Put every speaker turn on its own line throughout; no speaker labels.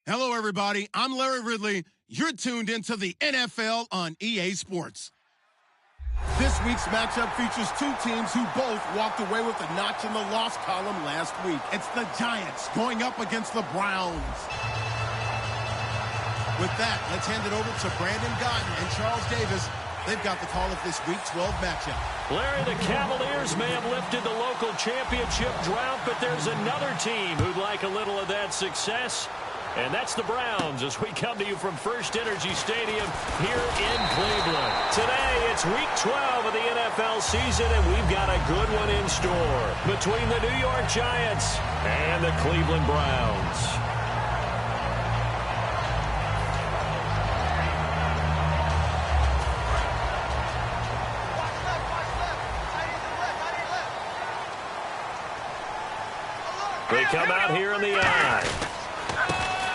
Hello, everybody. I'm Larry Ridley. You're tuned into the NFL on EA Sports. This week's matchup features two teams who both walked away with a notch in the loss column last week. It's the Giants going up against the Browns. With that, let's hand it over to Brandon Gotten and Charles Davis. They've got the call of this Week 12 matchup.
Larry, the Cavaliers may have lifted the local championship drought, but there's another team who'd like a little of that success. And that's the Browns as we come to you from First Energy Stadium here in Cleveland. Today, it's Week 12 of the NFL season, and we've got a good one in store between the New York Giants and the Cleveland Browns. They come out here in the eye.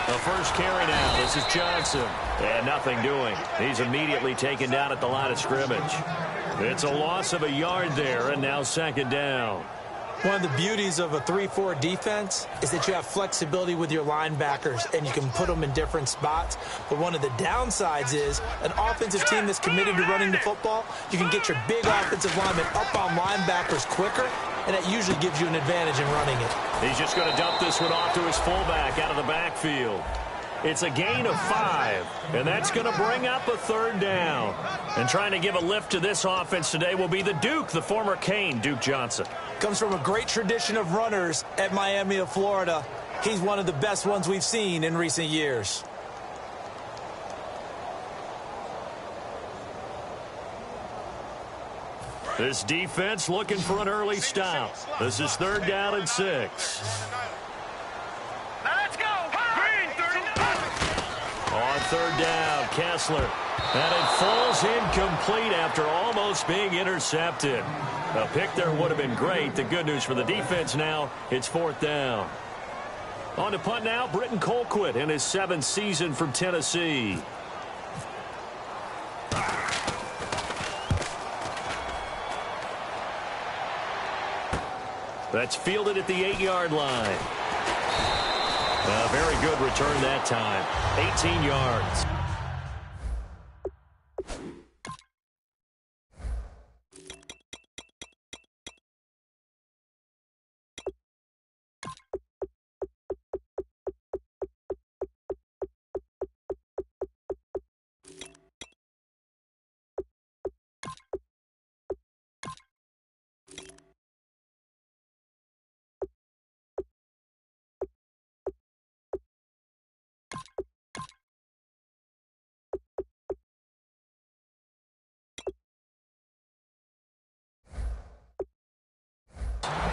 The first carry now. This is Johnson. And nothing doing. He's immediately taken down at the line of scrimmage. It's a loss of a yard there, and now second down.
One of the beauties of a 3-4 defense is that you have flexibility with your linebackers, and you can put them in different spots. But one of the downsides is an offensive team that's committed to running the football, you can get your big offensive linemen up on linebackers quicker, and that usually gives you an advantage in running it.
He's just going to dump this one off to his fullback out of the backfield. It's a gain of 5, and that's going to bring up a third down. And trying to give a lift to this offense today will be the Duke, the former Cane, Duke Johnson.
Comes from a great tradition of runners at Miami of Florida. He's one of the best ones we've seen in recent years.
This defense looking for an early stop. This is third down and 6.
Let's go.
On third down, Kessler. And it falls incomplete after almost being intercepted. A pick there would have been great. The good news for the defense now, it's fourth down. On to punt now, Britton Colquitt in his 7th season from Tennessee. That's fielded at the 8-yard line. A very good return that time. 18 yards.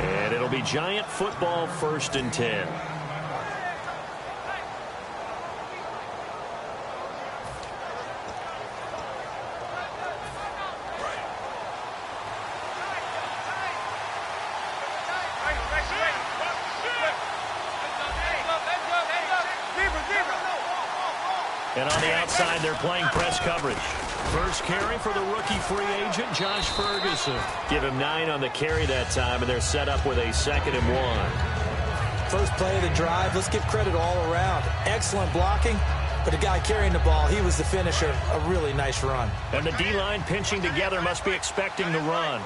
And it'll be Giant football, 1st and 10. And on the outside, they're playing press coverage. First carry for the rookie free agent, Josh Ferguson. Give him 9 on the carry that time, and they're set up with a 2nd and 1.
First play of the drive, let's give credit all around. Excellent blocking, but the guy carrying the ball, he was the finisher. A really nice run.
And the D-line pinching together must be expecting the run.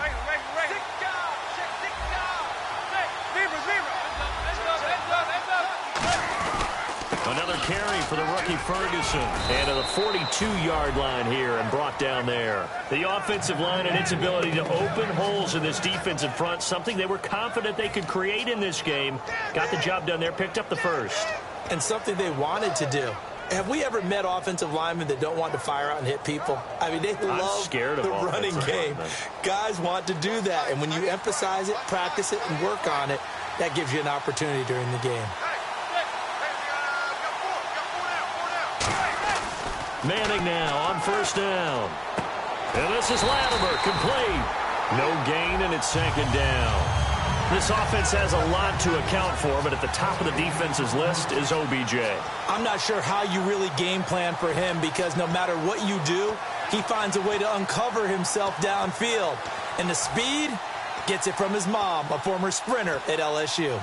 Another carry for the rookie Ferguson. And to the 42-yard line here and brought down there. The offensive line and its ability to open holes in this defensive front, something they were confident they could create in this game. Got the job done there, picked up the first.
And something they wanted to do. Have we ever met offensive linemen that don't want to fire out and hit people? I mean, they love the running game. Guys want to do that. And when you emphasize it, practice it, and work on it, that gives you an opportunity during the game.
Manning now on first down. And this is Latimer, complete. No gain, and it's 2nd down. This offense has a lot to account for, but at the top of the defense's list is OBJ.
I'm not sure how you really game plan for him because no matter what you do, he finds a way to uncover himself downfield. And the speed gets it from his mom, a former sprinter at LSU.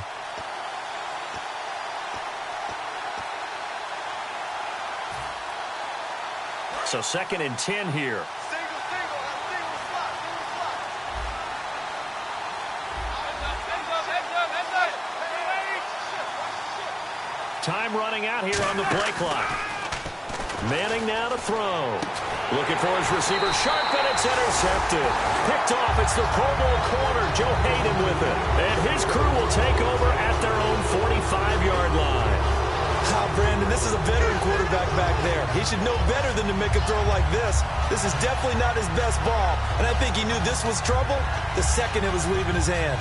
So 2nd and 10 here. Time running out here on the play clock. Manning now to throw. Looking for his receiver. Sharp, and it's intercepted. Picked off. It's the Pro Bowl corner, Joe Hayden, with it. And his crew will take over at their own 45-yard line.
Brandon, this is a veteran quarterback back there. He should know better than to make a throw like this. This is definitely not his best ball. And I think he knew this was trouble the second it was leaving his hand.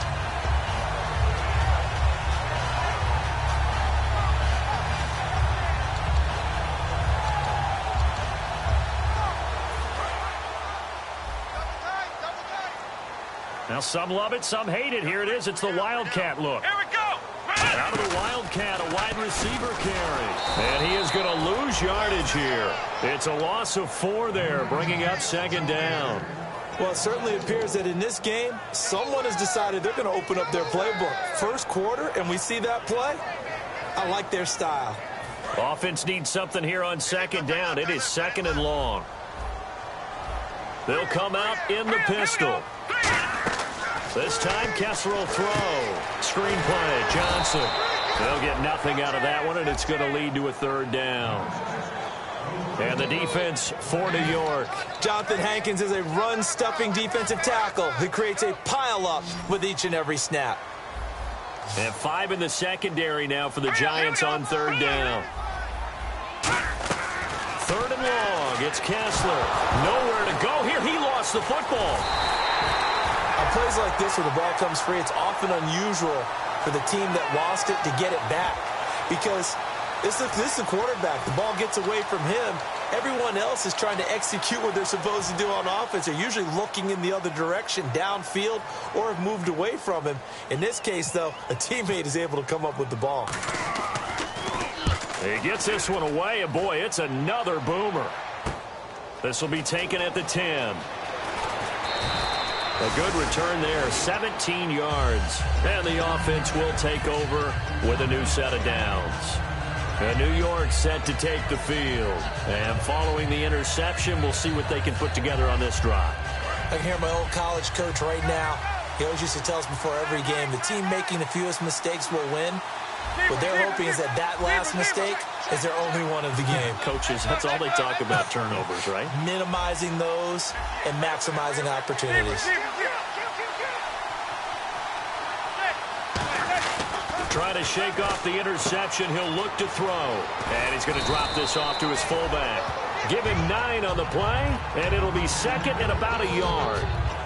Now some love it, some hate it. Here it is. It's the Wildcat look.
Here we go.
Out of the Wildcat, a wide receiver carry. And he is going to lose yardage here. It's a loss of 4 there, bringing up 2nd down.
Well, it certainly appears that in this game, someone has decided they're going to open up their playbook. First quarter, and we see that play. I like their style.
Offense needs something here on 2nd down. It is 2nd and long. They'll come out in the pistol. This time, Kessler will throw. Screen play, Johnson. They'll get nothing out of that one, and it's going to lead to a 3rd down. And the defense for New York.
Jonathan Hankins is a run-stuffing defensive tackle who creates a pile-up with each and every snap.
And 5 in the secondary now for the Giants on 3rd down. 3rd and long. It's Kessler. Nowhere to go here. He lost the football.
On plays like this where the ball comes free, it's often unusual for the team that lost it to get it back. Because this is the quarterback. The ball gets away from him. Everyone else is trying to execute what they're supposed to do on offense. They're usually looking in the other direction, downfield, or have moved away from him. In this case, though, a teammate is able to come up with the ball.
He gets this one away, and boy, it's another boomer. This will be taken at the 10. A good return there, 17 yards. And the offense will take over with a new set of downs. And New York set to take the field. And following the interception, we'll see what they can put together on this drive.
I can hear my old college coach right now. He always used to tell us before every game, the team making the fewest mistakes will win. What they're hoping is that last mistake is their only one of the game.
Coaches, that's all they talk about, turnovers, right?
Minimizing those and maximizing opportunities.
Trying to shake off the interception. He'll look to throw. And he's going to drop this off to his fullback. Give him 9 on the play, and it'll be 2nd and about a yard.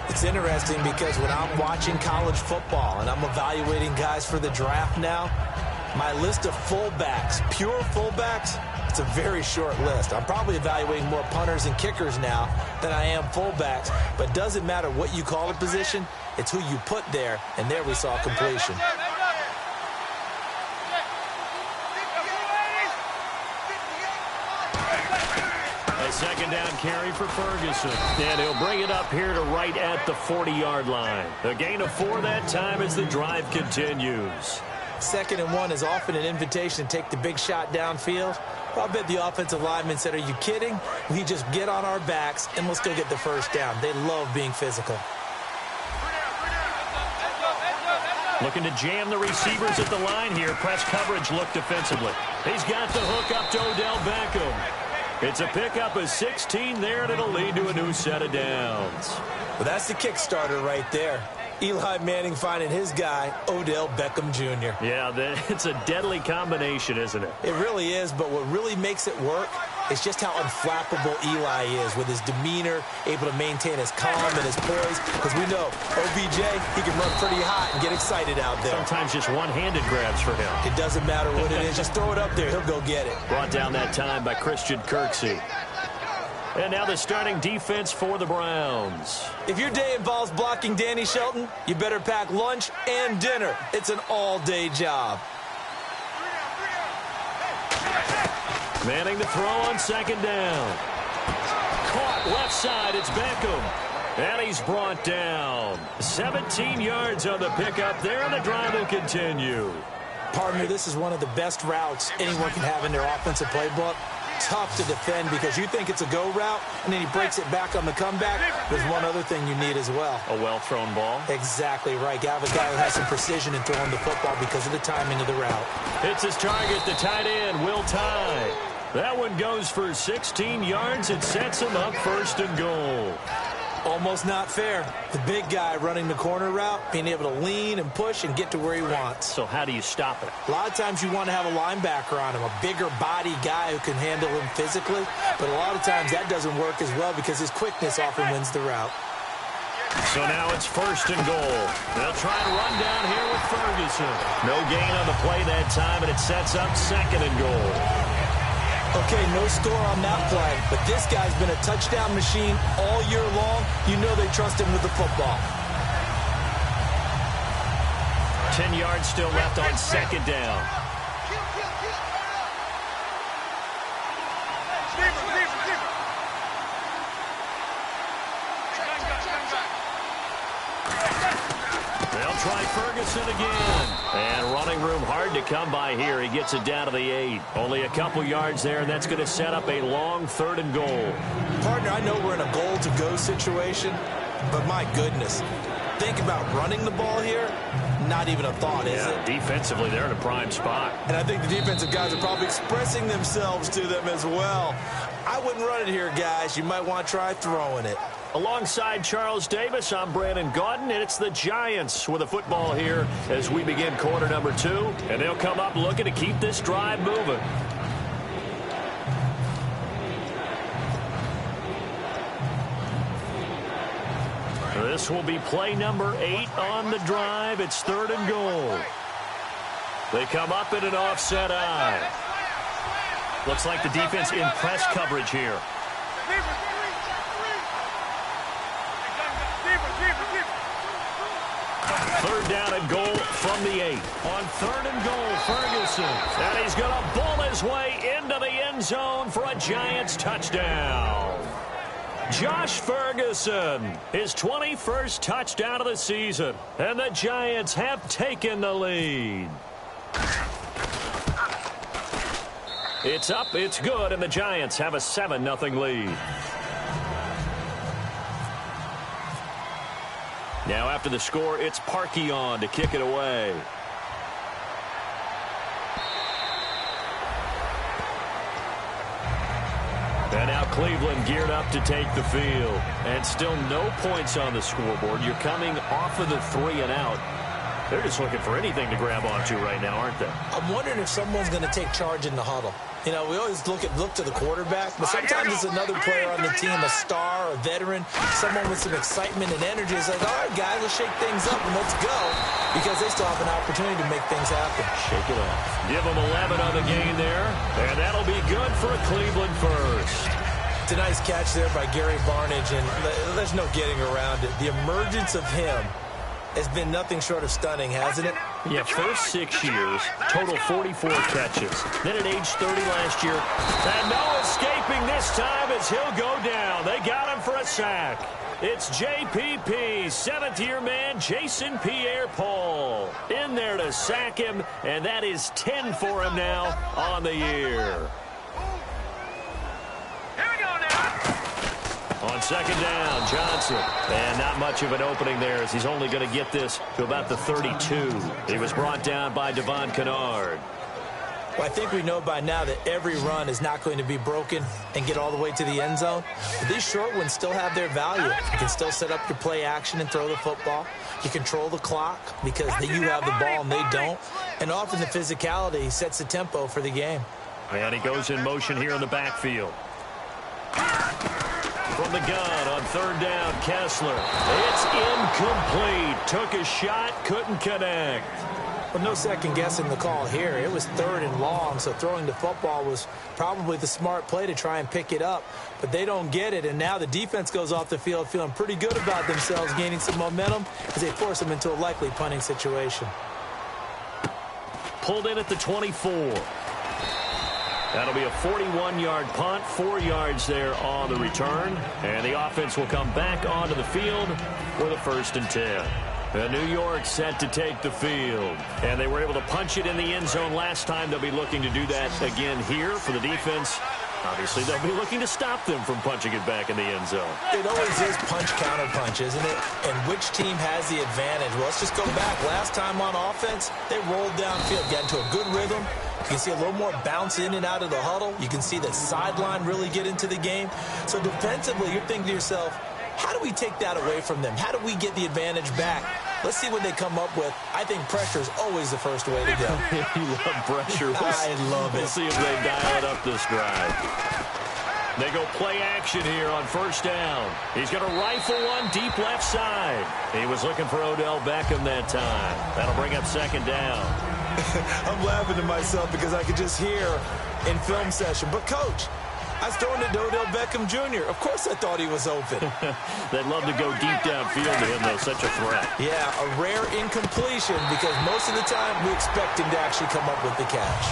It's interesting because when I'm watching college football and I'm evaluating guys for the draft now, my list of fullbacks, pure fullbacks, it's a very short list. I'm probably evaluating more punters and kickers now than I am fullbacks. But it doesn't matter what you call a position, it's who you put there, and there we saw completion.
A 2nd down carry for Ferguson. And he'll bring it up here to right at the 40-yard line. A gain of 4 that time as the drive continues.
2nd and 1 is often an invitation to take the big shot downfield. Well, I bet the offensive lineman said, are you kidding? We just get on our backs and let's go get the 1st down. They love being physical.
Looking to jam the receivers at the line here. Press coverage look defensively. He's got the hook up to Odell Beckham. It's a pickup of 16 there, and it'll lead to a new set of downs.
Well, that's the Kickstarter right there. Eli Manning finding his guy, Odell Beckham Jr.
Yeah, it's a deadly combination, isn't it?
It really is, but what really makes it work is just how unflappable Eli is with his demeanor, able to maintain his calm and his poise. Because we know, OBJ, he can run pretty hot and get excited out there.
Sometimes just one-handed grabs for him.
It doesn't matter what it is. Just throw it up there. He'll go get it.
Brought down that time by Christian Kirksey. And now the starting defense for the Browns.
If your day involves blocking Danny Shelton, you better pack lunch and dinner. It's an all-day job.
Manning to throw on 2nd down. Caught left side. It's Beckham. And he's brought down. 17 yards on the pickup there, and the drive will continue.
Partner, this is one of the best routes anyone can have in their offensive playbook. tough to defend because you think it's a go route, and then he breaks it back on the comeback. There's one other thing you need as well.
A well-thrown ball.
Exactly right. You have a guy who has some precision in throwing the football because of the timing of the route.
Hits his target, the tight end, Will Tye. That one goes for 16 yards. It sets him up 1st and goal.
Almost not fair. The big guy running the corner route, being able to lean and push and get to where he wants.
So how do you stop it?
A lot of times you want to have a linebacker on him, a bigger body guy who can handle him physically. But a lot of times that doesn't work as well because his quickness often wins the route.
So now it's 1st and goal. They'll try to run down here with Ferguson. No gain on the play that time, and it sets up 2nd and goal.
Okay, no score on that play, but this guy's been a touchdown machine all year long. You know they trust him with the football.
10 yards still left on 2nd down. They'll try Ferguson again. And running room hard to come by here. He gets it down to the 8. Only a couple yards there, and that's going to set up a long 3rd and goal.
Partner, I know we're in a goal-to-go situation, but my goodness. Think about running the ball here. Not even a thought, is it?
Defensively, they're in a prime spot.
And I think the defensive guys are probably expressing themselves to them as well. I wouldn't run it here, guys. You might want to try throwing it.
Alongside Charles Davis, I'm Brandon Gaudin, and it's the Giants with a football here as we begin quarter number 2. And they'll come up looking to keep this drive moving. This will be play number 8 on the drive. It's 3rd and goal. They come up in an offset eye. Looks like the defense in press coverage here. Third down and goal from the 8. On 3rd and goal, Ferguson. And he's going to bull his way into the end zone for a Giants touchdown. Josh Ferguson, his 21st touchdown of the season. And the Giants have taken the lead. It's up, it's good, and the Giants have a 7-0 lead. Now after the score, it's Parkey on to kick it away. And now Cleveland geared up to take the field. And still no points on the scoreboard. You're coming off of the 3 and out. They're just looking for anything to grab onto right now, aren't they?
I'm wondering if someone's going to take charge in the huddle. You know, we always look to the quarterback, but sometimes it's another player on the team, a star, a veteran, someone with some excitement and energy. It's like, all right, guys, let's shake things up and let's go, because they still have an opportunity to make things happen.
Shake it off. Give them 11 on the gain there, and that'll be good for a Cleveland first.
It's a nice catch there by Gary Barnidge, and there's no getting around it. The emergence of him has been nothing short of stunning, hasn't it?
Yeah, first 6 years, total 44 catches. Then at age 30 last year, and no escaping this time as he'll go down. They got him for a sack. It's JPP, 7th-year man Jason Pierre-Paul in there to sack him, and that is 10 for him now on the year. On 2nd down, Johnson. And not much of an opening there as he's only going to get this to about the 32. He was brought down by Devon Kennard.
Well, I think we know by now that every run is not going to be broken and get all the way to the end zone. But these short ones still have their value. You can still set up your play action and throw the football. You control the clock because you have the ball and they don't. And often the physicality sets the tempo for the game.
And he goes in motion here in the backfield. From the gun on 3rd down, Kessler. It's incomplete. Took a shot, couldn't connect.
Well, no second guessing the call here. It was 3rd and long, so throwing the football was probably the smart play to try and pick it up. But they don't get it, and now the defense goes off the field feeling pretty good about themselves, gaining some momentum as they force them into a likely punting situation.
Pulled in at the 24. That'll be a 41-yard punt, 4 yards there on the return. And the offense will come back onto the field with a 1st and 10. And New York set to take the field. And they were able to punch it in the end zone last time. They'll be looking to do that again here for the defense. Obviously, they'll be looking to stop them from punching it back in the end zone.
It always is punch-counter-punch, isn't it? And which team has the advantage? Well, let's just go back. Last time on offense, they rolled downfield, got into a good rhythm. You can see a little more bounce in and out of the huddle. You can see the sideline really get into the game. So defensively, you're thinking to yourself, how do we take that away from them? How do we get the advantage back? Let's see what they come up with. I think pressure is always the first way to go.
You love pressure.
I love it.
We'll see if they dial it up this drive. They go play action here on first down. He's going to rifle one deep left side. He was looking for Odell Beckham that time. That'll bring up second down.
I'm laughing to myself because I could just hear in film session, but Coach, I was throwing it to Odell Beckham Jr. Of course I thought he was open.
They'd love to go deep downfield to him, though. Such a threat.
Yeah, a rare incompletion because most of the time we expect him to actually come up with the catch.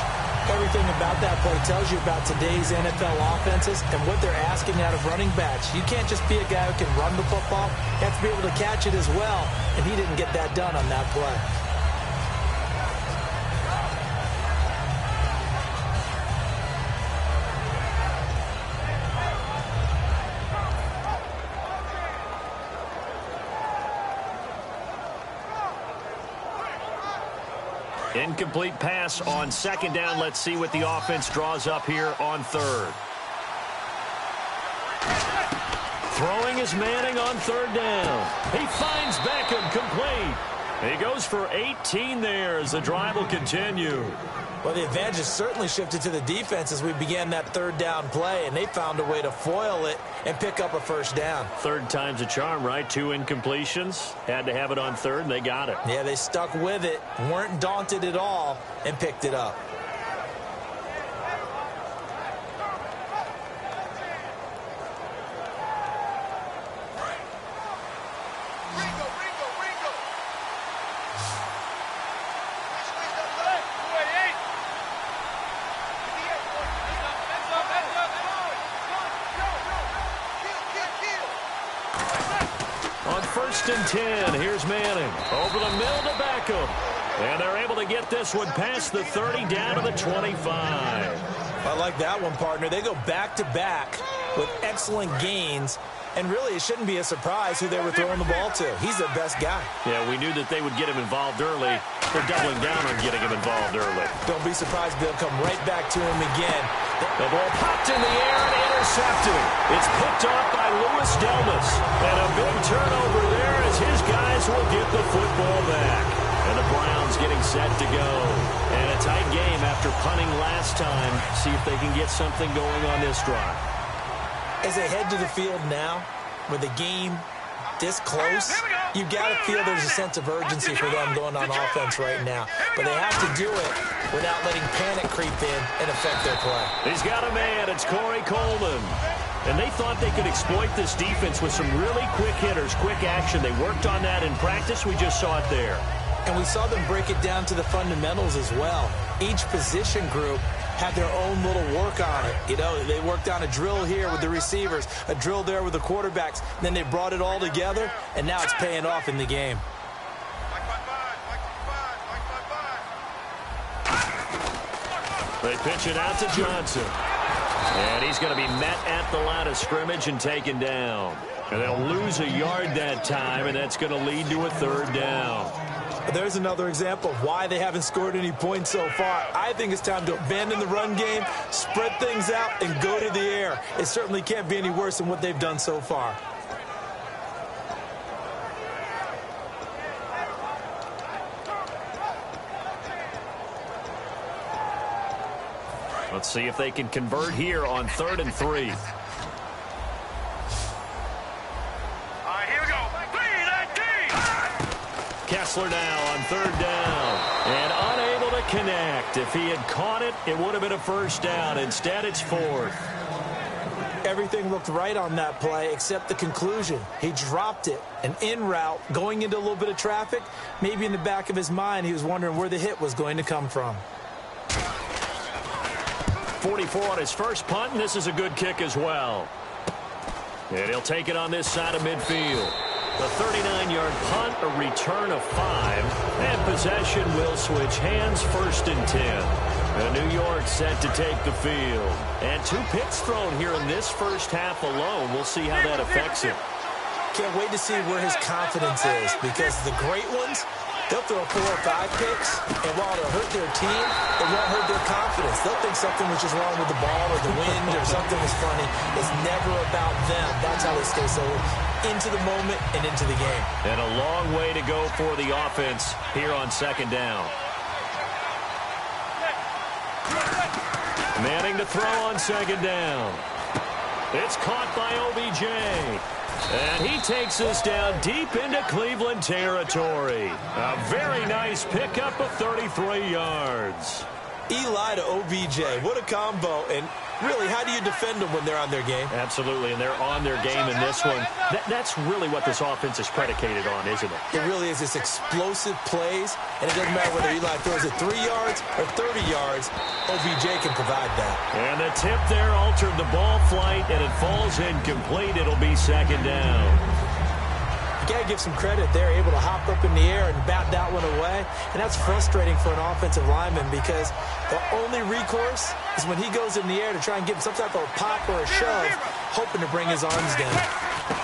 Everything about that play tells you about today's NFL offenses and what they're asking out of running backs. You can't just be a guy who can run the football. You have to be able to catch it as well, and he didn't get that done on that play.
Incomplete pass on second down. Let's see what the offense draws up here on third. Throwing is Manning on third down. He finds Beckham complete. He goes for 18 there as the drive will continue.
Well, the advantage has certainly shifted to the defense as we began that third down play, and they found a way to foil it and pick up a first down.
Third time's a charm, right? 2 incompletions. Had to have it on third, and they got it.
Yeah, they stuck with it, weren't daunted at all, and picked it up.
First and 10. Here's Manning. Over the middle to Beckham. And they're able to get this one past the 30 down to the 25.
I like that one, partner. They go back-to-back with excellent gains. And really, it shouldn't be a surprise who they were throwing the ball to. He's their best guy.
Yeah, we knew that they would get him involved early. They're doubling down on getting him involved early.
Don't be surprised they'll come right back to him again.
The ball popped in the air and intercepted. It's picked off by Louis Delmas. And a big turnover there as his guys will get the football back. And the Browns getting set to go. And a tight game after punting last time. See if they can get something going on this drive.
As they head to the field now, with the game this close, you've got to feel there's a sense of urgency for them going on offense right now. But they have to do it without letting panic creep in and affect their play.
He's got a man. It's Corey Coleman. And they thought they could exploit this defense with some really quick hitters, quick action. They worked on that in practice. We just saw it there.
And we saw them break it down to the fundamentals as well. Each position group had their own little work on it. You know, they worked on a drill here with the receivers, a drill there with the quarterbacks. Then they brought it all together, and now it's paying off in the game.
They pitch it out to Johnson. And he's going to be met at the line of scrimmage and taken down. And they'll lose a yard that time, and that's going to lead to a third down.
There's another example of why they haven't scored any points so far. I think it's time to abandon the run game, spread things out, and go to the air. It certainly can't be any worse than what they've done so far.
Let's see if they can convert here on 3rd and 3. Kessler now on 3rd down. And unable to connect. If he had caught it, it would have been a first down. Instead, it's 4th.
Everything looked right on that play except the conclusion. He dropped it, an en route, going into a little bit of traffic. Maybe in the back of his mind, he was wondering where the hit was going to come from.
44 on his first punt, and this is a good kick as well. And he'll take it on this side of midfield. A 39-yard punt, a return of 5, and possession will switch hands, 1st and 10. And New York set to take the field. And 2 picks thrown here in this first half alone. We'll see how that affects him.
Can't wait to see where his confidence is, because the great ones, they'll throw 4 or 5 picks, and while it'll hurt their team, it won't hurt their confidence. They'll think something was just wrong with the ball or the wind or something was funny. It's never about them. That's how they stay so into the moment and into the game.
And a long way to go for the offense here on second down. Manning to throw on second down. It's caught by OBJ. And he takes us down deep into Cleveland territory. A very nice pickup of 33 yards.
Eli to OBJ. What a combo. And really, how do you defend them when they're on their game?
Absolutely, and they're on their game in this one. That's really what this offense is predicated on, isn't it?
It really is. It's explosive plays, and it doesn't matter whether Eli throws it 3 yards or 30 yards. OBJ can provide that.
And the tip there altered the ball flight, and it falls incomplete. It'll be second down.
You got to give some credit. They're able to hop up in the air and bat that one away. And that's frustrating for an offensive lineman, because the only recourse is when he goes in the air to try and give him some type of a pop or a shove, hoping to bring his arms down.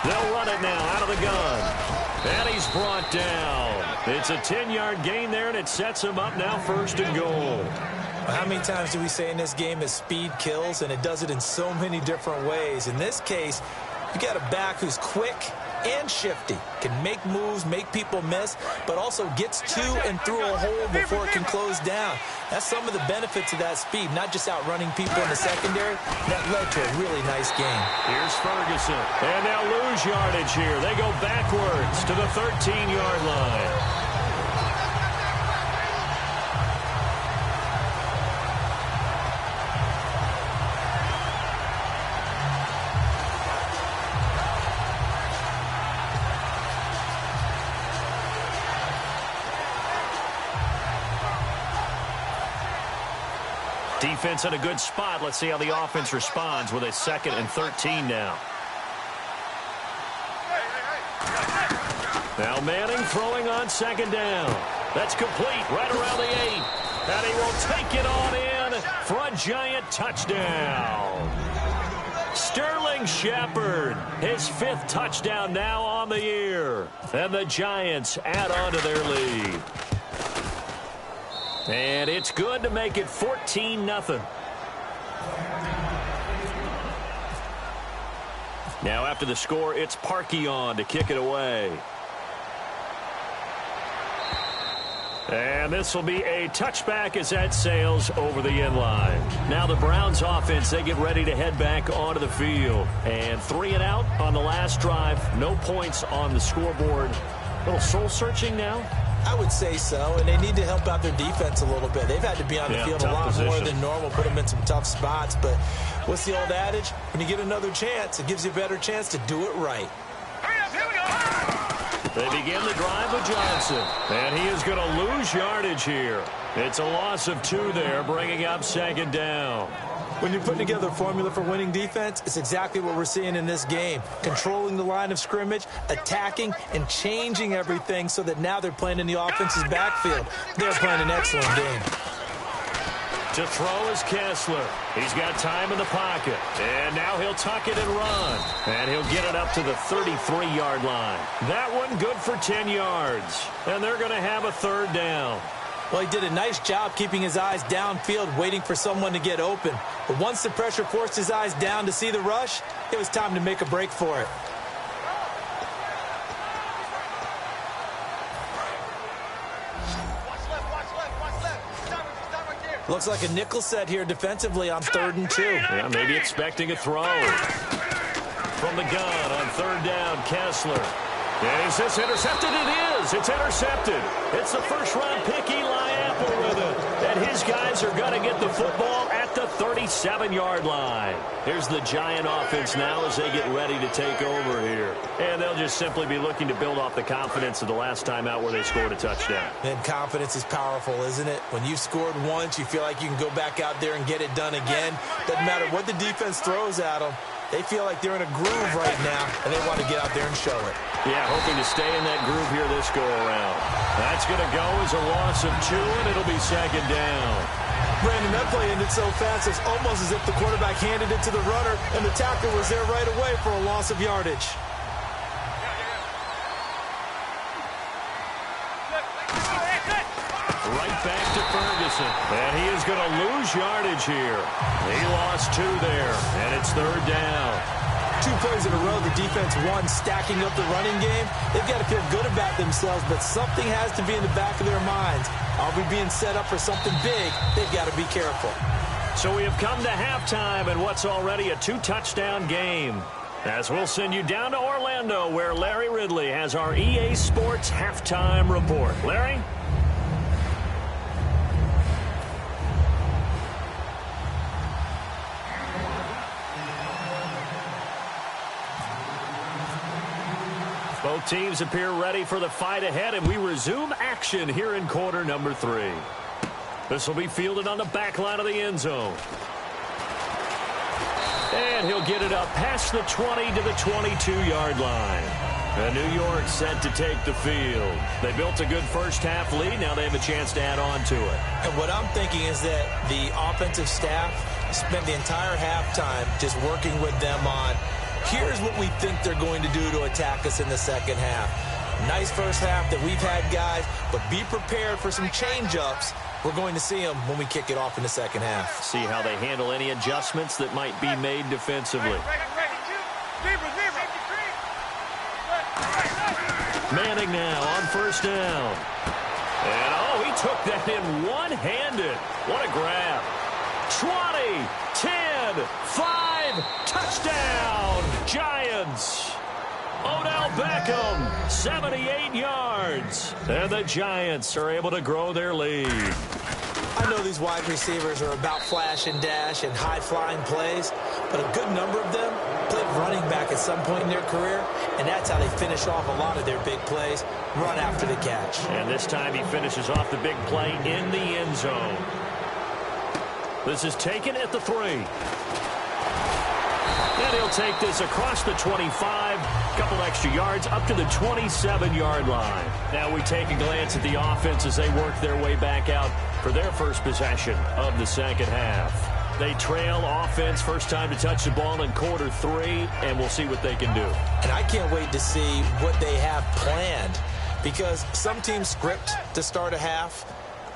They'll run it now out of the gun. And he's brought down. It's a 10-yard gain there, and it sets him up now first and goal.
How many times do we say in this game that speed kills, and it does it in so many different ways? In this case, you got a back who's quick and shifty, can make moves, make people miss, but also gets to and through a hole before it can close down. That's some of the benefits of that speed, not just outrunning people in the secondary. That led to a really nice game.
Here's Ferguson. And they'll lose yardage here. They go backwards to the 13-yard line. Defense in a good spot. Let's see how the offense responds with a 2nd and 13 now. Now Manning throwing on second down. That's complete right around the 8. And he will take it on in for a giant touchdown. Sterling Shepard, his 5th touchdown now on the year. And the Giants add on to their lead. And it's good to make it 14-0. Now after the score, it's Parkey on to kick it away. And this will be a touchback as that sails over the end line. Now the Browns offense, they get ready to head back onto the field. And 3 and out on the last drive. No points on the scoreboard. A little soul-searching now.
I would say so, and they need to help out their defense a little bit. They've had to be on the field a lot more than normal, put them in some tough spots. But what's the old adage? When you get another chance, it gives you a better chance to do it right.
They begin the drive with Johnson, and he is going to lose yardage here. It's a loss of 2 there, bringing up second down.
When you're putting together a formula for winning defense, it's exactly what we're seeing in this game. Controlling the line of scrimmage, attacking, and changing everything so that now they're playing in the offense's backfield. They're playing an excellent game.
To throw is Kessler. He's got time in the pocket. And now he'll tuck it and run. And he'll get it up to the 33-yard line. That one good for 10 yards. And they're going to have a 3rd down.
Well, he did a nice job keeping his eyes downfield, waiting for someone to get open. But once the pressure forced his eyes down to see the rush, it was time to make a break for it. Looks like a nickel set here defensively on 3rd and 2.
Yeah, maybe expecting a throw. From the gun on 3rd down, Kessler. Is this intercepted? It is. It's intercepted. It's the first-round pick, Eli Apple, with it. And his guys are going to get the football at the 37-yard line. Here's the Giant offense now as they get ready to take over here. And they'll just simply be looking to build off the confidence of the last time out where they scored a touchdown.
And confidence is powerful, isn't it? When you've scored once, you feel like you can go back out there and get it done again. Doesn't matter what the defense throws at them. They feel like they're in a groove right now, and they want to get out there and show it.
Yeah, hoping to stay in that groove here this go-around. That's going to go as a loss of 2, and it'll be second down.
Brandon, that play ended so fast, it's almost as if the quarterback handed it to the runner, and the tackle was there right away for a loss of yardage.
Right back to Ferguson. And he is going to lose yardage here. He lost 2 there, and it's third down.
2 plays in a row, the defense won, stacking up the running game. They've got to feel good about themselves, but something has to be in the back of their minds. Are we being set up for something big? They've got to be careful.
So we have come to halftime in what's already a 2-touchdown game. As we'll send you down to Orlando, where Larry Ridley has our EA Sports halftime report. Larry? Both teams appear ready for the fight ahead, and we resume action here in quarter number 3. This will be fielded on the back line of the end zone. And he'll get it up past the 20 to the 22-yard line. And New York set to take the field. They built a good first-half lead. Now they have a chance to add on to it.
And what I'm thinking is that the offensive staff spent the entire halftime just working with them on, here's what we think they're going to do to attack us in the second half. Nice first half that we've had, guys, but be prepared for some change-ups. We're going to see them when we kick it off in the second half.
See how they handle any adjustments that might be made defensively. Manning now on first down. And, oh, he took that in one-handed. What a grab. 20, 10, 5, touchdown, Giants. Odell Beckham, 78 yards. And the Giants are able to grow their lead.
I know these wide receivers are about flash and dash and high-flying plays, but a good number of them played running back at some point in their career, and that's how they finish off a lot of their big plays, run after the catch.
And this time he finishes off the big play in the end zone. This is taken at the 3. And he'll take this across the 25, couple extra yards, up to the 27-yard line. Now we take a glance at the offense as they work their way back out for their first possession of the second half. They trail offense, first time to touch the ball in quarter 3, and we'll see what they can do.
And I can't wait to see what they have planned, because some teams script to start a half.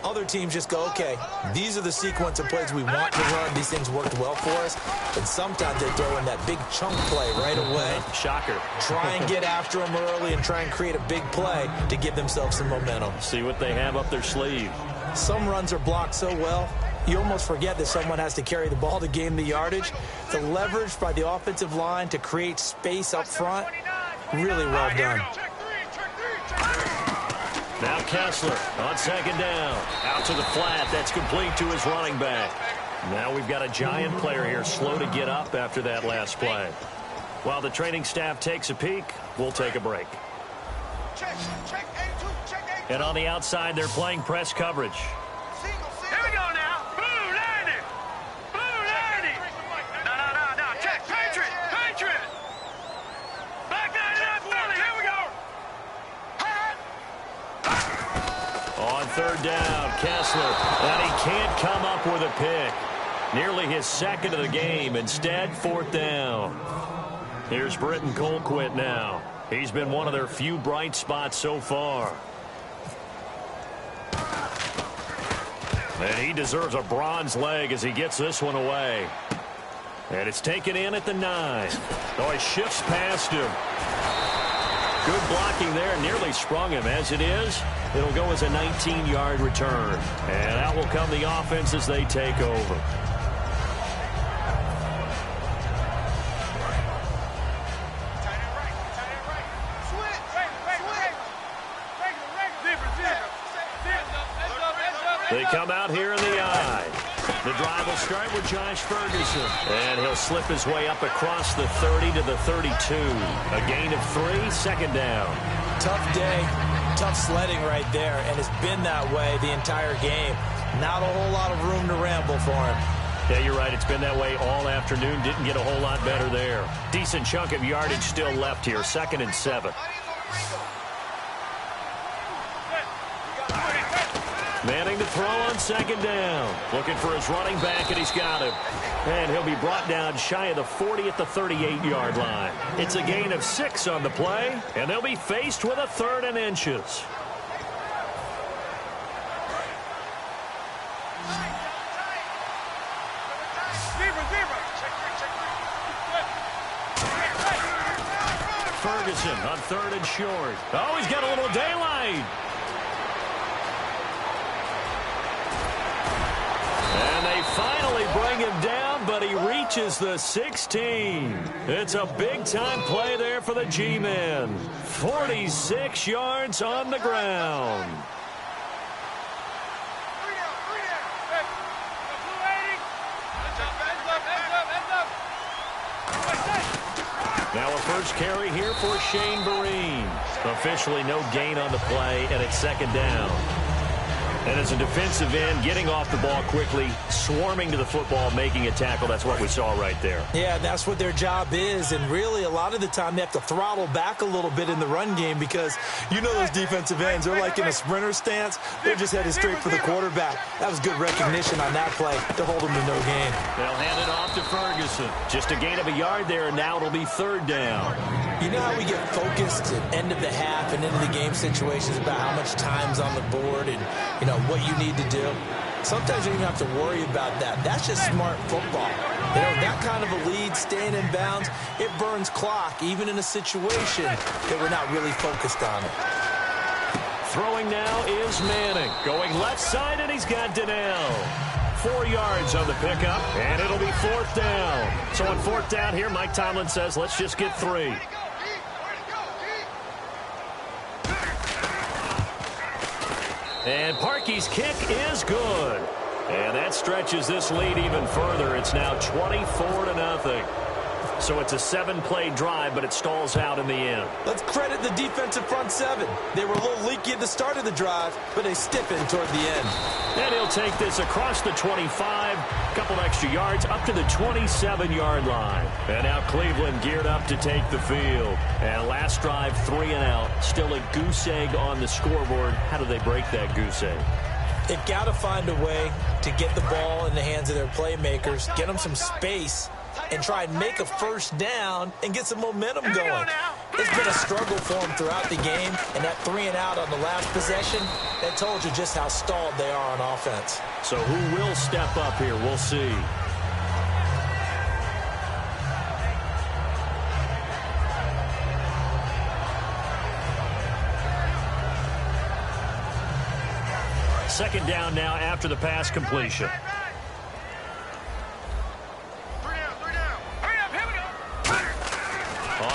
Other teams just go, okay, these are the sequence of plays we want to run. These things worked well for us. And sometimes they throw in that big chunk play right away.
Shocker.
Try and get after them early and try and create a big play to give themselves some momentum.
See what they have up their sleeve.
Some runs are blocked so well, you almost forget that someone has to carry the ball to gain the yardage. The leverage by the offensive line to create space up front, really well done.
Now Kessler on second down. Out to the flat. That's complete to his running back. Now we've got a Giant player here slow to get up after that last play. While the training staff takes a peek, we'll take a break. And on the outside, they're playing press coverage.
Here we go now. Blue 90. Blue 90. No. Check. Patriot. Back 99 Philly. Here we go.
On third down, Kessler. And he can't come up with a pick. Nearly his second of the game. Instead, fourth down. Here's Britton Colquitt now. He's been one of their few bright spots so far. And he deserves a bronze leg as he gets this one away. And it's taken in at the 9. Oh, he shifts past him. Good blocking there. Nearly sprung him. As it is, it'll go as a 19-yard return. And out will come the offense as they take over. They come out here in the eye. The drive will start with Josh Ferguson. And he'll slip his way up across the 30 to the 32. A gain of 3, second down.
Tough day, tough sledding right there, and it's been that way the entire game. Not a whole lot of room to ramble for him.
Yeah, you're right. It's been that way all afternoon. Didn't get a whole lot better there. Decent chunk of yardage still left here. 2nd and 7. Manning to throw on 2nd down. Looking for his running back, and he's got him. And he'll be brought down shy of the 40 at the 38-yard line. It's a gain of 6 on the play, and they'll be faced with a 3rd and inches. Ferguson on 3rd and short. Oh, he's got a little daylight. And they finally bring him down, but he reaches the 16. It's a big-time play there for the G-men. 46 yards on the ground. Now a first carry here for Shane Vereen. Officially no gain on the play, and it's 2nd down. And as a defensive end, getting off the ball quickly, swarming to the football, making a tackle, that's what we saw right there.
Yeah, that's what their job is. And really, a lot of the time, they have to throttle back a little bit in the run game because you know those defensive ends, they're like in a sprinter stance. They're just headed straight for the quarterback. That was good recognition on that play to hold them to no gain.
They'll hand it off to Ferguson. Just a gain of a yard there, and now it'll be 3rd down.
You know how we get focused at end of the half and into the game situations about how much time's on the board and, you know, what you need to do? Sometimes you don't even have to worry about that. That's just smart football. You know, that kind of a lead, staying in bounds, it burns clock, even in a situation that we're not really focused on it.
Throwing now is Manning. Going left side, and he's got Donnell. 4 yards on the pickup, and it'll be 4th down. So on 4th down here, Mike Tomlin says, let's just get 3. And Parkey's kick is good. And that stretches this lead even further. It's now 24-0. So it's a 7-play drive, but it stalls out in the end.
Let's credit the defensive front 7. They were a little leaky at the start of the drive, but they stiffened toward the end.
And he'll take this across the 25, couple extra yards up to the 27-yard line. And now Cleveland geared up to take the field. And last drive, 3 and out. Still a goose egg on the scoreboard. How do they break that goose egg?
They've got to find a way to get the ball in the hands of their playmakers, get them some space, and try and make a first down and get some momentum going. It's been a struggle for them throughout the game, and that 3 and out on the last possession, that told you just how stalled they are on offense.
So who will step up here? We'll see. Second down now after the pass completion.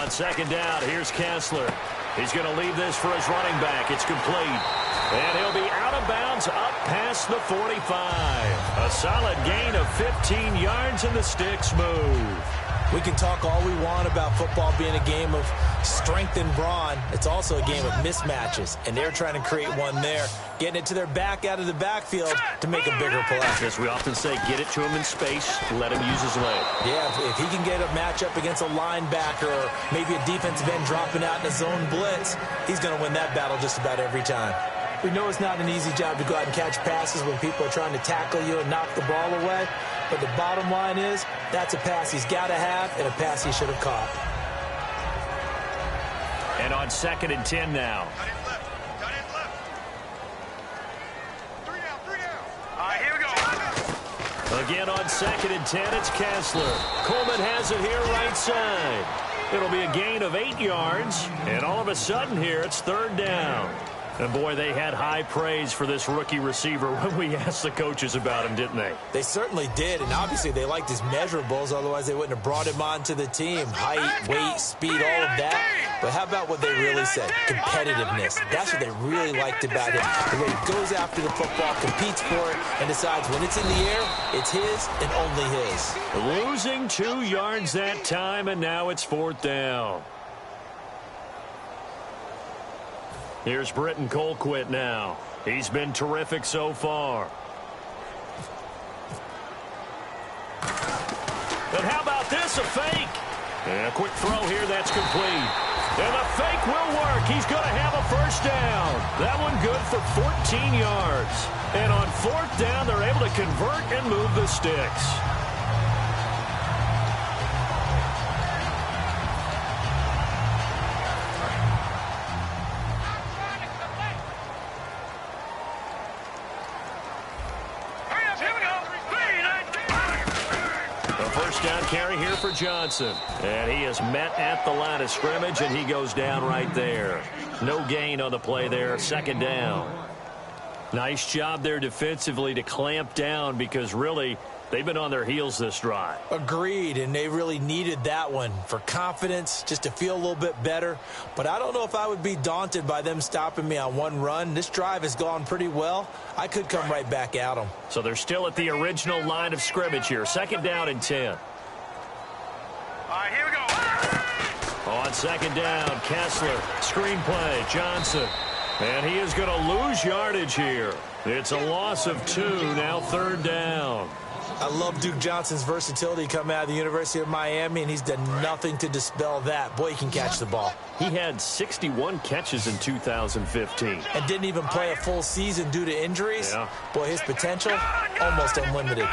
On 2nd down, here's Kessler. He's going to leave this for his running back. It's complete. And he'll be out of bounds up past the 45. A solid gain of 15 yards, and the sticks move.
We can talk all we want about football being a game of strength and brawn. It's also a game of mismatches, and they're trying to create one there, getting it to their back out of the backfield to make a bigger play.
As we often say, get it to him in space, let him use his leg.
Yeah, if he can get a matchup against a linebacker or maybe a defensive end dropping out in a zone blitz, he's going to win that battle just about every time. We know it's not an easy job to go out and catch passes when people are trying to tackle you and knock the ball away. But the bottom line is, that's a pass he's got to have and a pass he should have caught.
And on 2nd and 10 now.
Here we go.
Again on 2nd and 10, it's Kessler. Coleman has it here right side. It'll be a gain of 8 yards. And all of a sudden here, it's 3rd down. And, boy, they had high praise for this rookie receiver when we asked the coaches about him, didn't they?
They certainly did, and obviously they liked his measurables, otherwise they wouldn't have brought him onto the team. Height, weight, speed, all of that. But how about what they really said? Competitiveness. That's what they really liked about him. The way he goes after the football, competes for it, and decides when it's in the air, it's his and only his.
Losing 2 yards that time, and now it's 4th down. Here's Britton Colquitt now. He's been terrific so far. pass, a fake. And a quick throw here, that's complete. And the fake will work. He's going to have a first down. That one good for 14 yards. And on fourth down, they're able to convert and move the sticks. Down carry here for Johnson. And he is met at the line of scrimmage, and he goes down right there. No gain on the play there. Second down. Nice job there defensively to clamp down because really they've been on their heels this drive.
Agreed, and they really needed that one for confidence, just to feel a little bit better. But I don't know if I would be daunted by them stopping me on one run. This drive has gone pretty well. I could come right back at them.
So they're still at the original line of scrimmage here. Second down and 10.
All right, here we go.
On second down, Kessler, screen play, Johnson. And he is going to lose yardage here. It's a loss of 2, now third down.
I love Duke Johnson's versatility coming out of the University of Miami, and he's done nothing to dispel that. Boy, he can catch the ball.
He had 61 catches in 2015.
And didn't even play a full season due to injuries.
Yeah.
Boy, his potential, almost unlimited.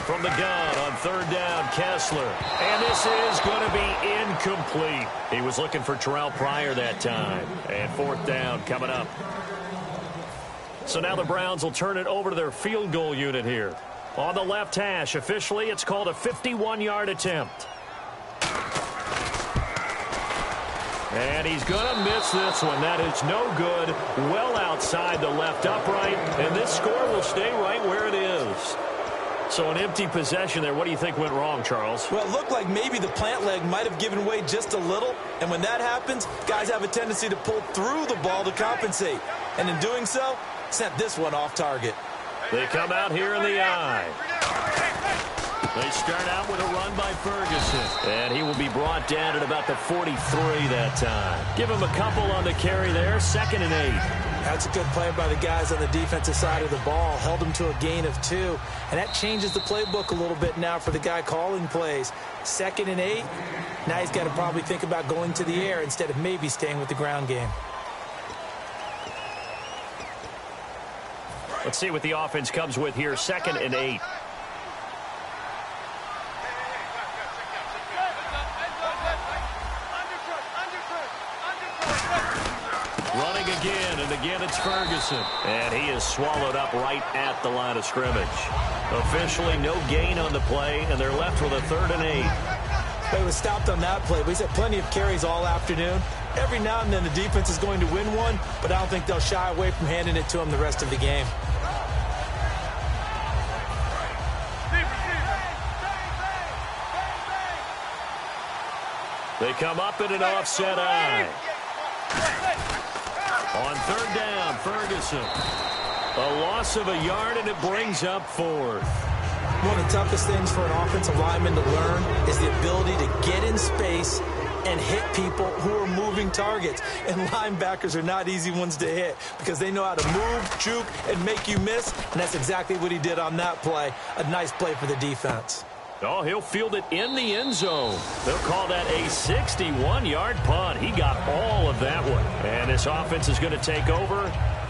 From the gun on third down, Kessler. And this is going to be incomplete. He was looking for Terrell Pryor that time. And fourth down coming up. So now the Browns will turn it over to their field goal unit here. On the left hash, officially, it's called a 51-yard attempt. And he's going to miss this one. That is no good. Well outside the left upright. And this score will stay right where it is. So an empty possession there. What do you think went wrong, Charles?
Well, it looked like maybe the plant leg might have given way just a little. And when that happens, guys have a tendency to pull through the ball to compensate. And in doing so, sent this one off target.
They come out here in the eye. They start out with a run by Ferguson. And he will be brought down at about the 43 that time. Give him a couple on the carry there. 2nd and 8.
That's a good play by the guys on the defensive side of the ball. Held him to a gain of 2. And that changes the playbook a little bit now for the guy calling plays. 2nd and 8. Now he's got to probably think about going to the air instead of maybe staying with the ground game.
Let's see what the offense comes with here. 2nd and 8. Running again, and again it's Ferguson. And he is swallowed up right at the line of scrimmage. Officially no gain on the play, and they're left with a 3rd and 8.
They was stopped on that play, but he's had plenty of carries all afternoon. Every now and then the defense is going to win one, but I don't think they'll shy away from handing it to him the rest of the game.
They come up in an offset eye. On 3rd down, Ferguson. A loss of a yard, and it brings up 4th.
One of the toughest things for an offensive lineman to learn is the ability to get in space and hit people who are moving targets. And linebackers are not easy ones to hit because they know how to move, juke, and make you miss. And that's exactly what he did on that play. A nice play for the defense.
Oh, he'll field it in the end zone. They'll call that a 61-yard punt. He got all of that one. And this offense is going to take over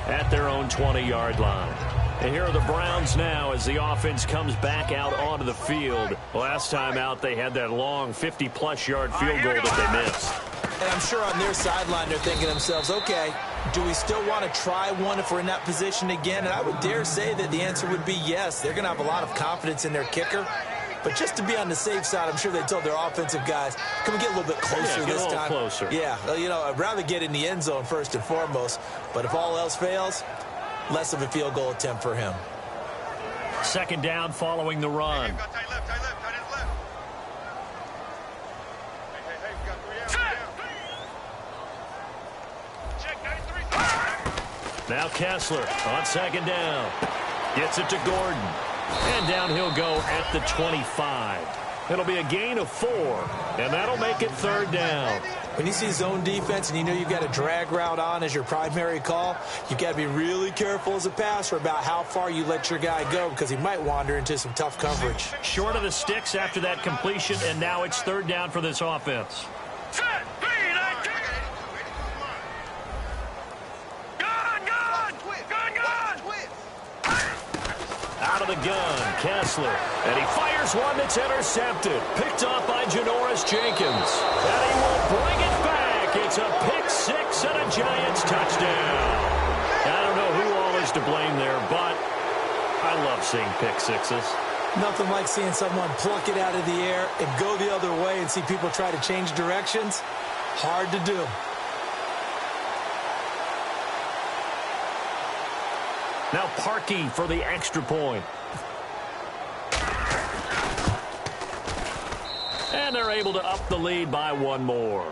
at their own 20-yard line. And here are the Browns now as the offense comes back out onto the field. Last time out, they had that long 50-plus yard field goal that they missed.
And I'm sure on their sideline they're thinking to themselves, okay, do we still want to try one if we're in that position again? And I would dare say that the answer would be yes. They're going to have a lot of confidence in their kicker. But just to be on the safe side, I'm sure they told their offensive guys, can we get a little bit closer this time?
Closer.
Yeah, you know, I'd rather get in the end zone first and foremost. But if all else fails, less of a field goal attempt for him.
2nd down following the run. Now Kessler on 2nd down. Gets it to Gordon. And down he'll go at the 25. It'll be a gain of 4, and that'll make it 3rd down.
When you see zone defense and you know you've got a drag route on as your primary call, you've got to be really careful as a passer about how far you let your guy go because he might wander into some tough coverage.
Short of the sticks after that completion, and now it's third down for this offense. Out of the gun, Kessler. And he fires one that's intercepted. Picked off by Janoris Jenkins. And he will bring it back. It's a pick six and a Giants touchdown. I don't know who all is to blame there, but I love seeing pick sixes.
Nothing like seeing someone pluck it out of the air and go the other way and see people try to change directions. Hard to do.
Now Parkey for the extra point. And they're able to up the lead by one more.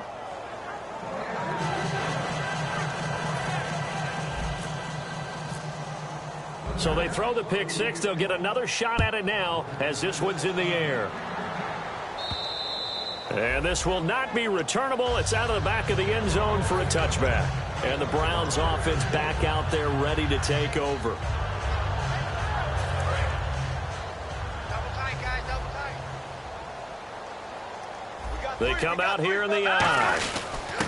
So they throw the pick six. They'll get another shot at it now as this one's in the air. And this will not be returnable. It's out of the back of the end zone for a touchback. And the Browns offense back out there ready to take over. They come out here in the eye.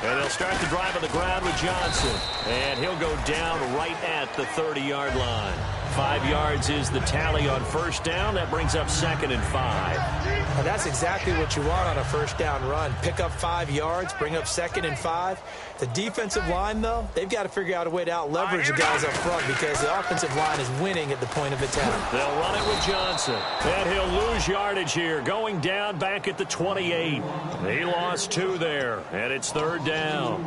And they'll start the drive on the ground with Johnson. And he'll go down right at the 30-yard line. 5 yards is the tally on first down. That brings up 2nd and 5.
Now that's exactly what you want on a first down run. Pick up 5 yards, bring up 2nd and 5. The defensive line, though, they've got to figure out a way to out-leverage the guys up front because the offensive line is winning at the point of attack.
They'll run it with Johnson. And he'll lose yardage here, going down back at the 28. He lost 2 there, and it's third down.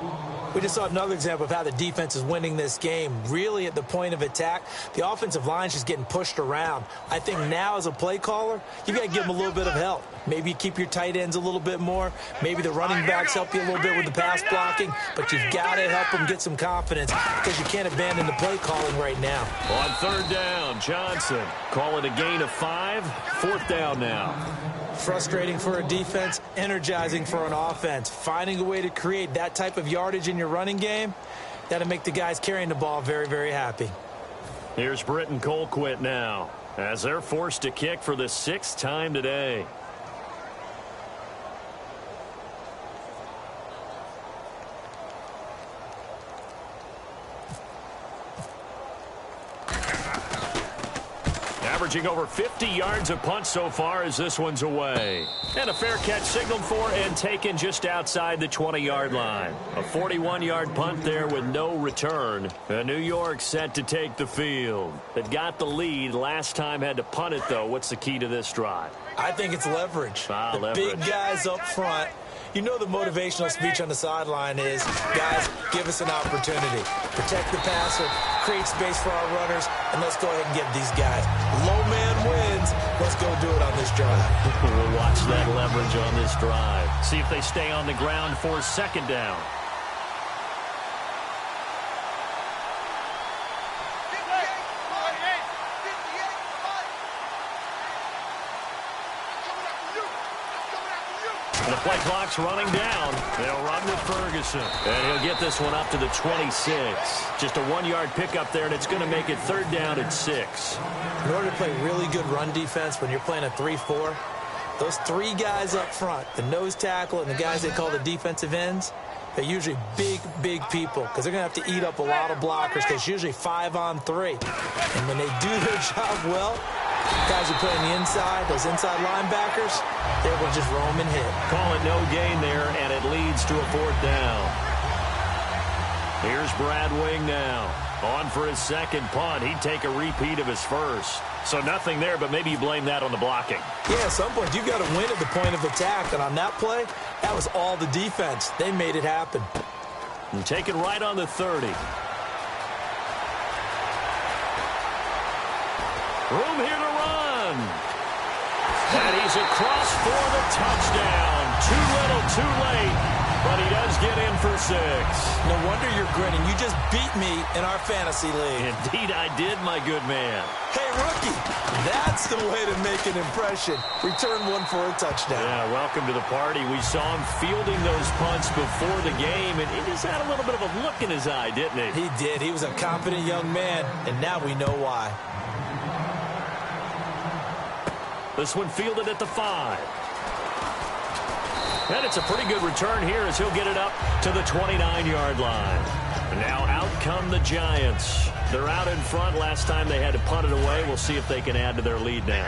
We just saw another example of how the defense is winning this game. Really at the point of attack, the offensive line's just getting pushed around. I think now as a play caller, you got to give them a little bit of help. Maybe you keep your tight ends a little bit more. Maybe the running backs help you a little bit with the pass blocking. But you've got to help them get some confidence because you can't abandon the play calling right now.
On third down, Johnson. Call it a gain of 5. Fourth down now.
Frustrating for a defense, energizing for an offense. Finding a way to create that type of yardage in your running game, that'll make the guys carrying the ball very, very happy.
Here's Britton Colquitt now as they're forced to kick for the 6th time today. Averaging over 50 yards a punt so far as this one's away. And a fair catch signaled for and taken just outside the 20-yard line. A 41-yard punt there with no return. New York set to take the field. They've got the lead. Last time had to punt it, though. What's the key to this drive?
I think it's leverage.
Leverage.
Big guys up front. You know the motivational speech on the sideline is, guys, give us an opportunity. Protect the passer, create space for our runners, and let's go ahead and give these guys. Low man wins. Let's go do it on this drive.
We'll watch that leverage on this drive. See if they stay on the ground for 2nd down. The play clock's running down. They'll run with Ferguson. And he'll get this one up to the 26. Just a 1-yard pickup there, and it's going to make it third down at 6.
In order to play really good run defense when you're playing a 3-4, those 3 guys up front, the nose tackle and the guys they call the defensive ends, they're usually big, big people because they're going to have to eat up a lot of blockers because it's usually 5 on 3. And when they do their job well, guys who play on the inside, those inside linebackers, they will just roam and hit.
Call it no gain there, and it leads to a 4th down. Here's Brad Wing now. On for his 2nd punt. He'd take a repeat of his first. So nothing there, but maybe you blame that on the blocking.
Yeah, at some point, you've got to win at the point of attack. And on that play, that was all the defense. They made it happen.
And take it right on the 30. Room here to run. And he's across for the touchdown. Too little, too late. But he does get in for 6.
No wonder you're grinning. You just beat me in our fantasy league.
Indeed I did, my good man.
Hey, rookie, that's the way to make an impression. Return one for a touchdown.
Yeah, welcome to the party. We saw him fielding those punts before the game, and he just had a little bit of a look in his eye, didn't he?
He did. He was a confident young man, and now we know why.
This one fielded at the 5. And it's a pretty good return here as he'll get it up to the 29-yard line. And now out come the Giants. They're out in front. Last time they had to punt it away. We'll see if they can add to their lead now.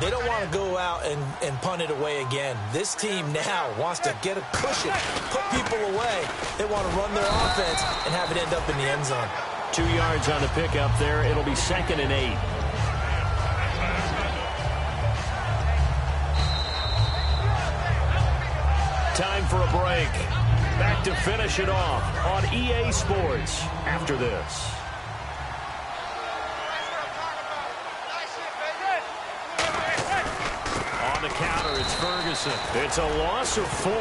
They don't want to go out and punt it away again. This team now wants to get a cushion, put people away. They want to run their offense and have it end up in the end zone.
2 yards on the pickup there. It'll be 2nd and 8. Time for a break. Back to finish it off on EA Sports after this. On the counter, it's Ferguson. It's a loss of 4.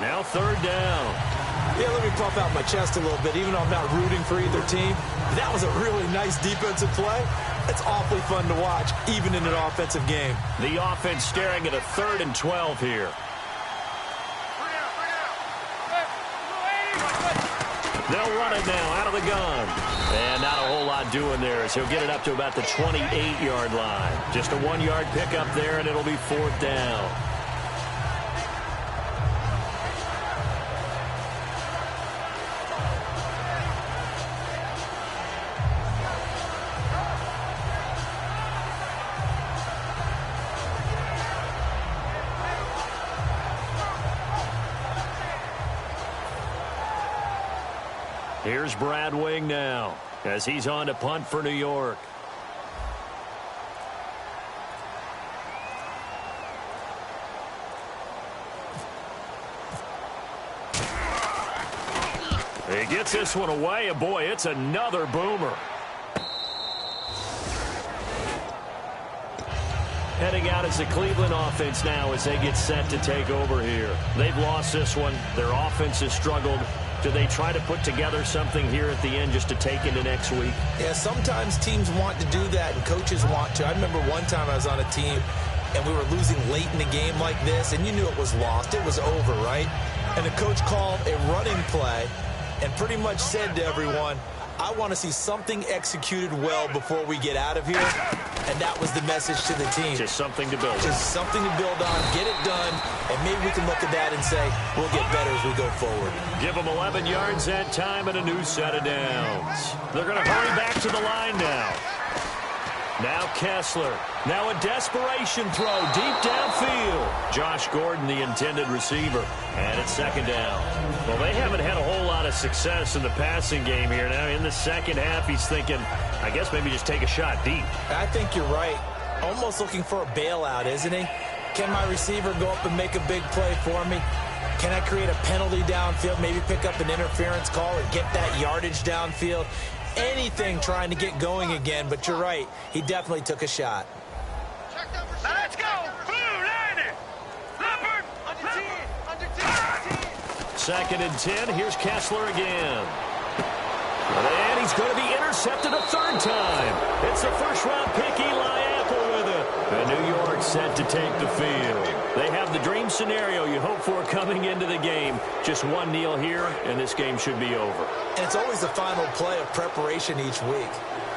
Now 3rd down.
Yeah, let me puff out my chest a little bit. Even though I'm not rooting for either team, that was a really nice defensive play. It's awfully fun to watch, even in an offensive game.
The offense staring at a 3rd and 12 here. They'll run it now out of the gun. And not a whole lot doing there as he'll get it up to about the 28-yard line. Just a 1-yard pickup there, and it'll be 4th down. Here's Brad Wing now as he's on to punt for New York. He gets this one away, and boy, it's another boomer. Heading out is the Cleveland offense now as they get set to take over here. They've lost this one. Their offense has struggled. Do they try to put together something here at the end just to take into next week?
Yeah, sometimes teams want to do that and coaches want to. I remember one time I was on a team and we were losing late in the game like this, and you knew it was lost. It was over, right? And the coach called a running play and pretty much said to everyone, I want to see something executed well before we get out of here. And that was the message to the team.
Just something to build on.
Just something to build on, get it done, and maybe we can look at that and say, we'll get better as we go forward.
Give them 11 yards that time and a new set of downs. They're going to hurry back to the line now. Now Kessler. Now a desperation throw deep downfield. Josh Gordon, the intended receiver. And it's 2nd down. Well, they haven't had a whole lot of success in the passing game here. Now in the second half, he's thinking, I guess maybe just take a shot deep.
I think you're right. Almost looking for a bailout, isn't he? Can my receiver go up and make a big play for me? Can I create a penalty downfield, maybe pick up an interference call and get that yardage downfield? Anything trying to get going again, but you're right. He definitely took a shot.
Now let's go. Blue, line it. Leopard. Under 10.
2nd and 10. Here's Kessler again. And he's going to be intercepted a 3rd time. It's a first-round pick, Eli Apple with it. And New York set to take the field. They have the dream scenario you hope for coming into the game. Just one kneel here, and this game should be over.
And it's always the final play of preparation each week.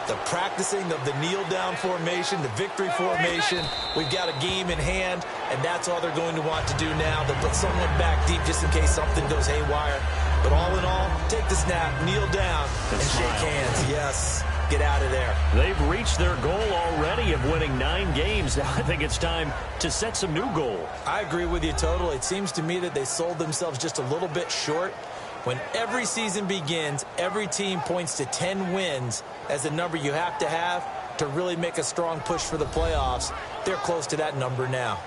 The practicing of the kneel-down formation, the victory formation. We've got a game in hand, and that's all they're going to want to do now. They'll put someone back deep just in case something goes haywire. But all in all, take the snap, kneel down, and shake hands. Yes, get out of there.
They've reached their goal already of winning 9 games. Now I think it's time to set some new goals.
I agree with you totally. It seems to me that they sold themselves just a little bit short. When every season begins, every team points to 10 wins as the number you have to really make a strong push for the playoffs. They're close to that number now.